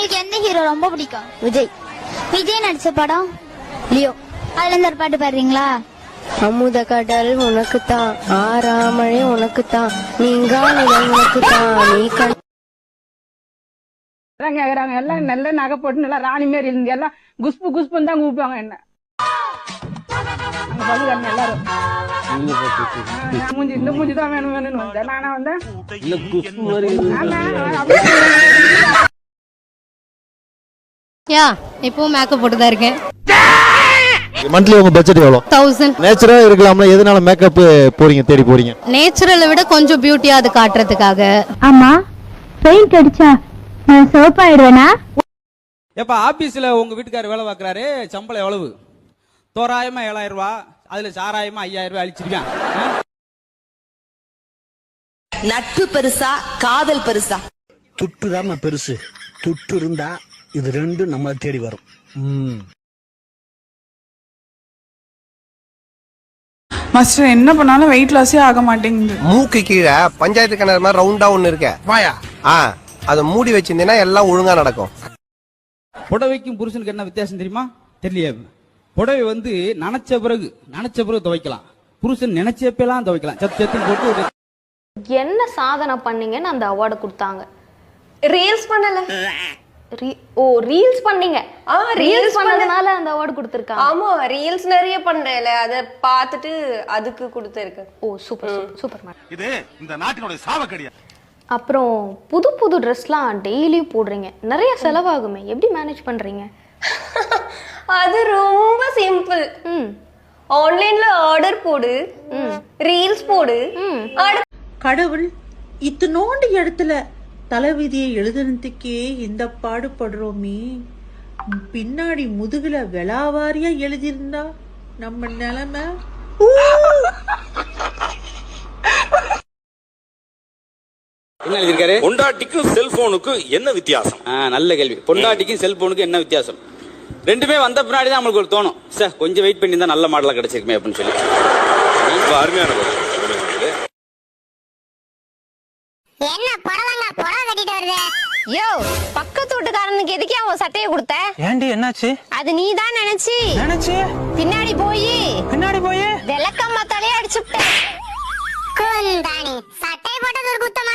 உங்களுக்கு எந்த ஹீரோ ரொம்ப பிடிக்கும்? விஜய். விஜய் நடிச்ச படம் லியோ. அதுல இருந்து ஒரு பாட்டு பாடுறீங்களா? அமுத கடல் உனக்குத்தான், ஆறாமழை உனக்குத்தான், நீங்கா நிலம் உனக்குத்தான், நீ கேக்குறாங்க எல்லாம் நல்ல நகை போட்டு நல்லா ராணி மாரி இருந்து எல்லாம் குஷ்பு குஷ்புன்னு தான் கூப்பிடுவாங்க என்ன. எல்லாரும் மூஞ்சி இந்த மூஞ்சி தான் வேணும் வேணும்னு வந்தேன். நானா வந்தேன் இப்பவும் மேக்கப் போட்டு தான் இருக்கேன். மந்த்லி உங்க பட்ஜெட் எவ்வளவு? 1000. நேச்சுரலா இருக்கலாம்ல, எதனால மேக்கப் போறீங்க தேடி போறீங்க? நேச்சுரலை விட கொஞ்சம் பியூட்டியா அது காட்டுறதுக்காக. ஆமா, பெயிண்ட் அடிச்சா நான் சிவப்பாயிடுவேனா? எப்ப ஆபீஸ்ல உங்க வீட்டுக்காரர் வேலை பார்க்கறாரு, சம்பளம் எவ்வளவு? தோராயமா 7000 ரூபாய், அதுல சாராயமா 5000 ரூபாய் அழிச்சிருக்கான். நட்பு பெருசா காதல் பெருசா? துட்டுதாம பெருசு. துட்டு இருந்தா இது ரெண்டும் நம்ம தேடி வரும். மாஸ்டர் என்ன பண்ணாலும் வெயிட் லாஸே ஆக மாட்டேங்குது. மூக்கு கீழே பஞ்சாயத்து கிணறு மாதிரி ரவுண்டா ஒண்ணு இருக்க வாயா, அதை மூடி வச்சிருந்தீங்கன்னா எல்லாம் ஒழுங்கா நடக்கும். புடவைக்கும் புருஷனுக்கு என்ன வித்தியாசம் தெரியுமா? தெரியல. புடவை வந்து நினைச்ச பிறகு துவைக்கலாம், புருஷன் நினைச்சப்பெல்லாம் துவைக்கலாம். சத்து போட்டு என்ன சாதனை பண்ணீங்கன்னு அந்த அவார்டு கொடுத்தாங்க. ரீல்ஸ் பண்ணல. ரீல்ஸ் பண்ணீங்க. ரீல்ஸ் பண்ணதுனால அந்த அவார்டு கொடுத்திருக்காங்க. ஆமா, ரீல்ஸ் நிறைய பண்றேல, அத பார்த்துட்டு அதுக்கு கொடுத்திருக்கு. Super super ma'am. இது இந்த நாட்டினுடைய சாவக்கடியா. அப்புறம் புது புது ட்ரெஸ்லாம் டெய்லியும் போடுறீங்க, நிறைய செலவாகுமே, எப்படி மேனேஜ் பண்றீங்க? அது ரொம்ப சிம்பிள். ஆன்லைன்ல ஆர்டர் போடு, ரீல்ஸ் போடு. கடவுள் இத்தனோண்டு இடத்துல தலைவிதியை எழுதுனதுக்கே இந்த பாடுபடுறோமே, பின்னாடி முதுகுல வெளாவாரியா எழுதியிருந்தா நம்ம நிலைமை. என்ன எழுதிருக்காரு? பொண்டாட்டிக்கும் செல்போனுக்கும் என்ன வித்தியாசம்? நல்ல கேள்வி. பொண்டாட்டிக்கும் செல்போனுக்கும் என்ன வித்தியாசம்? ரெண்டுமே வந்த பின்னாடி தான் நம்மளுக்கு ஒரு தோணும், சார் கொஞ்சம் வெயிட் பண்ணி தான் நல்ல மாடலா கிடைச்சிருக்குமே அப்படின்னு சொல்லி. அருமையான என்ன படலங்க புடவை கட்டிட்டு வருது? யோ, பக்கத்து வீட்டுக்காரனுக்கு எதுக்கே அவன் சட்டையை கொடுத்த? ஏண்டி என்னாச்சு? அது நீ தான் நினைச்சு பின்னாடி போய் விளக்கம்மா தலையை அடிச்சுட்ட. குந்தாணி சட்டை போட்டது ஒரு குத்தமா?